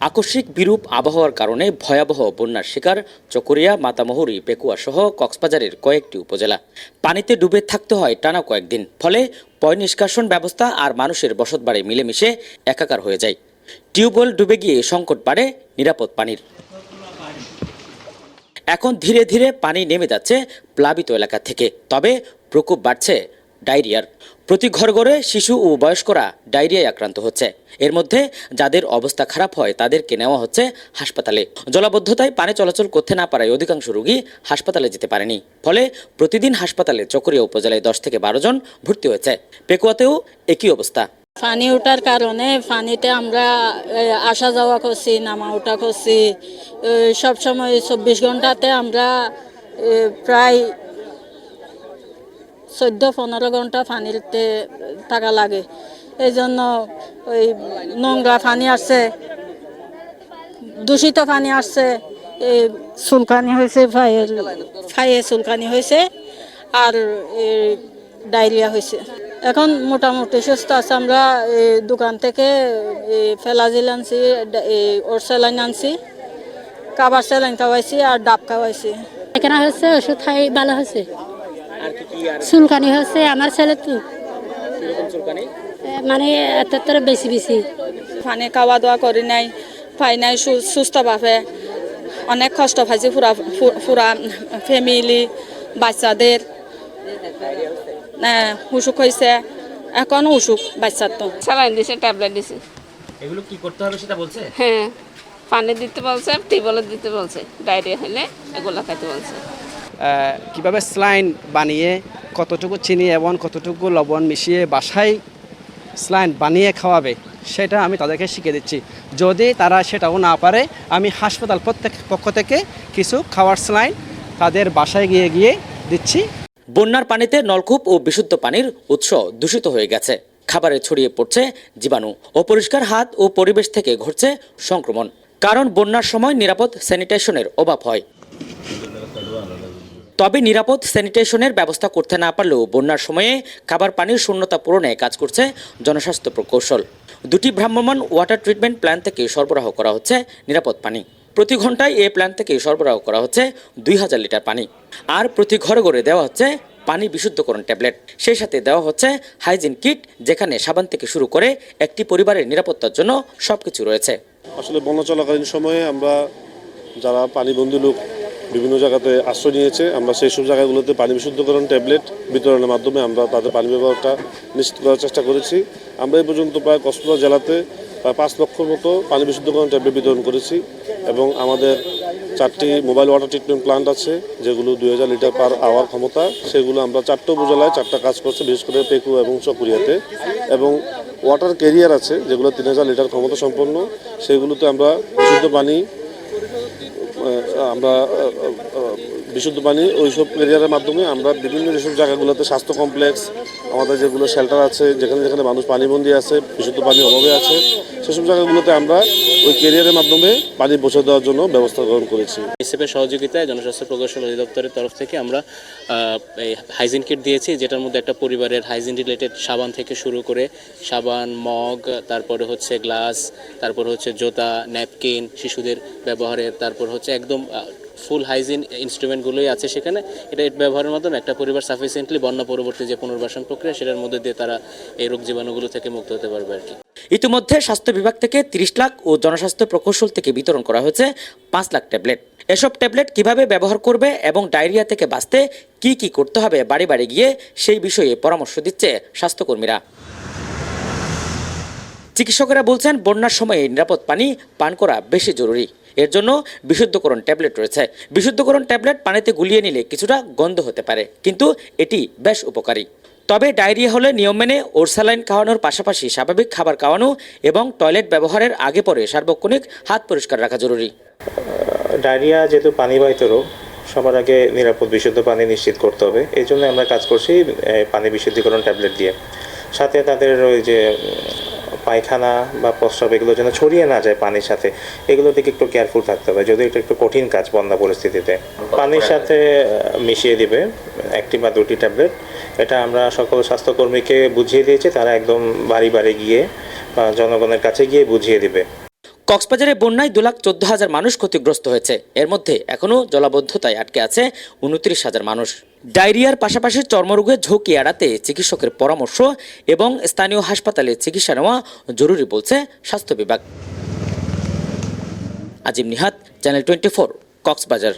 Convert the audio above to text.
আকস্মিক বিরূপ আবহাওয়ার কারণে ভয়াবহ বন্যার শিকার চকরিয়া, মাতামুহুরী, পেকুয়া সহ কক্সবাজারের কয়েকটি উপজেলা। পানিতে ডুবে থাকতে হয় টানা কয়েকদিন। ফলে পয় নিষ্কাশন ব্যবস্থা আর মানুষের বসতবাড়ি মিলেমিশে একাকার হয়ে যায়। টিউবওয়েল ডুবে গিয়ে সংকট বাড়ে নিরাপদ পানির। এখন ধীরে ধীরে পানি নেমে যাচ্ছে প্লাবিত এলাকা থেকে। তবে প্রকোপ বাড়ছে ডায়রিয়ার। প্রতি ঘরে ঘরে শিশু ও বয়স্করা ডায়রিয়ায় আক্রান্ত হচ্ছে। এর মধ্যে যাদের অবস্থা খারাপ হয় তাদেরকে নেওয়া হচ্ছে হাসপাতালে। জলাবদ্ধতায় পানি চলাচল করতে না পারায় অধিকাংশ রোগী হাসপাতালে যেতে পারেনি। ফলে প্রতিদিন হাসপাতালে চকরিয়া উপজেলায় 10 থেকে 12 জন ভর্তি হয়েছে। পেকুয়াতেও একই অবস্থা। পানি ওঠার কারণে পানিতে আমরা আসা যাওয়া করছি, নামা ওঠা করছি। সবসময় 24 ঘন্টাতে আমরা প্রায় 14-15 ঘন্টা পানিতে থাকা লাগে। এই জন্য ওই নোংরা পানি আসছে, দূষিত পানি আসছে, চুলকানি হয়েছে, ফাইয়ে চুলকানি হয়েছে আর ডায়রিয়া হয়েছে। এখন মোটামুটি সুস্থ আছে। আমরা দোকান থেকে ফেলাজিল আনছি, ওর স্যালাইন আনছি, কাবার স্যালাইন খাওয়াইছি আর ডাব খাওয়াইছি। এখানে হচ্ছে ওষুধ খাই ভালো হয়েছে। চুলকানি হচ্ছে আমার ছেলে তো মানে এত বেশি বেশি পানি খাওয়া দাওয়া করি নাই, পাই নাই সুস্থভাবে। অনেক কষ্ট পাইছি পুরা ফ্যামিলি, বাচ্চাদের অসুখ হয়েছে। এখন অসুখ বাচ্চার তো স্যালাইন দিছে, ট্যাবলেট দিছে। এগুলো কি করতে হবে সেটা বলছে? হ্যাঁ, পানি দিতে বলছে, টিউবওয়েল দিতে বলছে। ডায়রিয়া হলে এগুলো খাইতে বলছে। কিভাবে স্লাইন বানিয়ে কতটুকু চিনি এবং কতটুকু লবণ মিশিয়ে বাসায় স্লাইন বানিয়ে খাওয়াবে সেটা আমি তাদেরকে শিখিয়ে দিচ্ছি। যদি তারা সেটাও না পারে, আমি হাসপাতাল পক্ষ থেকে কিছু খাওয়ার স্লাইন তাদের বাসায় গিয়ে দিচ্ছি। বন্যার পানিতে নলকূপ ও বিশুদ্ধ পানির উৎস দূষিত হয়ে গেছে। খাবারে ছড়িয়ে পড়ছে জীবাণু। অপরিষ্কার হাত ও পরিবেশ থেকে ঘটছে সংক্রমণ। কারণ বন্যার সময় নিরাপদ স্যানিটেশনের অভাব হয়। তবে নিরাপদ স্যানিটেশনের ব্যবস্থা করতে না পারলেও বন্যার সময়ে খাবার পানির শূন্যতা পূরণে কাজ করছে জনস্বাস্থ্য প্রকৌশল। 2টি ভ্রাম্যমাণ ওয়াটার ট্রিটমেন্ট প্ল্যান্ট থেকে সরবরাহ করা হচ্ছে নিরাপদ পানি। প্রতি ঘন্টায় এই প্ল্যান্ট থেকে সরবরাহ করা হচ্ছে 2000 লিটার পানি। আর প্রতি ঘরে ঘরে দেওয়া হচ্ছে পানি বিশুদ্ধকরণ ট্যাবলেট। সেই সাথে দেওয়া হচ্ছে হাইজিন কিট, যেখানে সাবান থেকে শুরু করে একটি পরিবারের নিরাপত্তার জন্য সবকিছু রয়েছে। আসলে বন্যা চলাকালীন সময়ে আমরা যারা পানিবন্দী লোক বিভিন্ন জায়গাতে আশ্রয় নিয়েছে, আমরা সেই সব জায়গাগুলোতে পানি বিশুদ্ধকরণ ট্যাবলেট বিতরণের মাধ্যমে আমরা তাদের পানি ব্যবহারটা নিশ্চিত করার চেষ্টা করেছি। আমরা এই পর্যন্ত প্রায় কক্সবাজার জেলাতে প্রায় 5 লক্ষর মতো পানি বিশুদ্ধকরণ ট্যাবলেট বিতরণ করেছি। এবং আমাদের 4টি মোবাইল ওয়াটার ট্রিটমেন্ট প্ল্যান্ট আছে, যেগুলো 2000 লিটার পার আওয়ার ক্ষমতা। সেগুলো আমরা 4টা উপজেলায় 4টা কাজ করছে, বিশেষ করে পেকুয়া এবং চকরিয়াতে। এবং ওয়াটার ক্যারিয়ার আছে যেগুলো 3000 লিটার ক্ষমতা সম্পন্ন। সেগুলোতে আমরা বিশুদ্ধ পানি ওইসব এরিয়ার মাধ্যমে আমরা বিভিন্ন যেসব জায়গাগুলোতে স্বাস্থ্য কমপ্লেক্স, আমাদের যেগুলো শেল্টার আছে, যেখানে যেখানে মানুষ পানিবন্দী আছে, বিশুদ্ধ পানির অভাবে আছে, সেসব জায়গাগুলোতে আমরা ওই ক্যারিয়ারের মাধ্যমে পানি পৌঁছে দেওয়ার জন্য ব্যবস্থা গ্রহণ করেছি। এসএফের সহযোগিতায় জনস্বাস্থ্য প্রকৌশল অধিদপ্তরের তরফ থেকে আমরা এই হাইজিন কিট দিয়েছি, যেটার মধ্যে একটা পরিবারের হাইজিন রিলেটেড সাবান থেকে শুরু করে সাবান, মগ, তারপরে হচ্ছে গ্লাস, তারপর হচ্ছে জুতা, ন্যাপকিন, শিশুদের ব্যবহারের, তারপর হচ্ছে একদম ফুল হাইজিন ইনস্ট্রুমেন্টগুলোই আছে সেখানে। এটা ব্যবহারের মাধ্যমে একটা পরিবার সাফিসিয়েন্টলি বন্যা পরবর্তী যে পুনর্বাসন প্রক্রিয়া, সেটার মধ্যে দিয়ে তারা এই রোগ জীবাণুগুলো থেকে মুক্ত হতে পারবে আর কি। ইতিমধ্যে স্বাস্থ্য বিভাগ থেকে 30 লাখ ও জনস্বাস্থ্য প্রকৌশল থেকে বিতরণ করা হয়েছে 5 লাখ ট্যাবলেট। এসব ট্যাবলেট কিভাবে ব্যবহার করবে এবং ডায়রিয়া থেকে বাঁচতে কি করতে হবে বাড়ি বাড়ি গিয়ে সেই বিষয়ে পরামর্শ দিচ্ছে স্বাস্থ্যকর্মীরা। চিকিৎসকেরা বলছেন, বন্যার সময়ে নিরাপদ পানি পান করা বেশি জরুরি। এর জন্য বিশুদ্ধকরণ ট্যাবলেট রয়েছে। বিশুদ্ধকরণ ট্যাবলেট পানিতে গুলিয়ে নিলে কিছুটা গন্ধ হতে পারে, কিন্তু এটি বেশ উপকারী। তবে ডায়রিয়া হলে নিয়ম মেনে ওরসালাইন খাওয়ানোর পাশাপাশি স্বাভাবিক খাবার খাওয়ানো এবং টয়লেট ব্যবহারের আগে পরে সার্বক্ষণিক হাত পরিষ্কার রাখা জরুরি। ডায়রিয়া যেহেতু পানিবাহিত রোগ, সবার আগে নিরাপদ বিশুদ্ধ পানি নিশ্চিত করতে হবে। এই জন্য আমরা কাজ করছি পানি বিশুদ্ধীকরণ ট্যাবলেট দিয়ে। সাথে তাদের ওই যে পায়খানা বা প্রস্রাব, এগুলো যেন ছড়িয়ে না যায় পানির সাথে, এগুলো দিকে একটু কেয়ারফুল থাকতে হবে। যদিও এটা একটু কঠিন কাজ বন্যা পরিস্থিতিতে। পানির সাথে মিশিয়ে দিবে 1টি বা 2টি ট্যাবলেট। এটা আমরা সকল স্বাস্থ্যকর্মীকে বুঝিয়ে দিয়েছি, তারা একদম বাড়ি বাড়ি গিয়ে জনগণের কাছে গিয়ে বুঝিয়ে দিবে। কক্সবাজারে বন্যায় 2,14,000 মানুষ ক্ষতিগ্রস্ত হয়েছে। এর মধ্যে এখনও জলাবদ্ধতায় আটকে আছে 29,000 মানুষ। ডায়রিয়ার পাশাপাশি চর্মরোগের ঝুঁকি এড়াতে চিকিৎসকের পরামর্শ এবং স্থানীয় হাসপাতালে চিকিৎসা নেওয়া জরুরি বলছে স্বাস্থ্য বিভাগ। আজিম নিহাত, চ্যানেল 24, কক্সবাজার।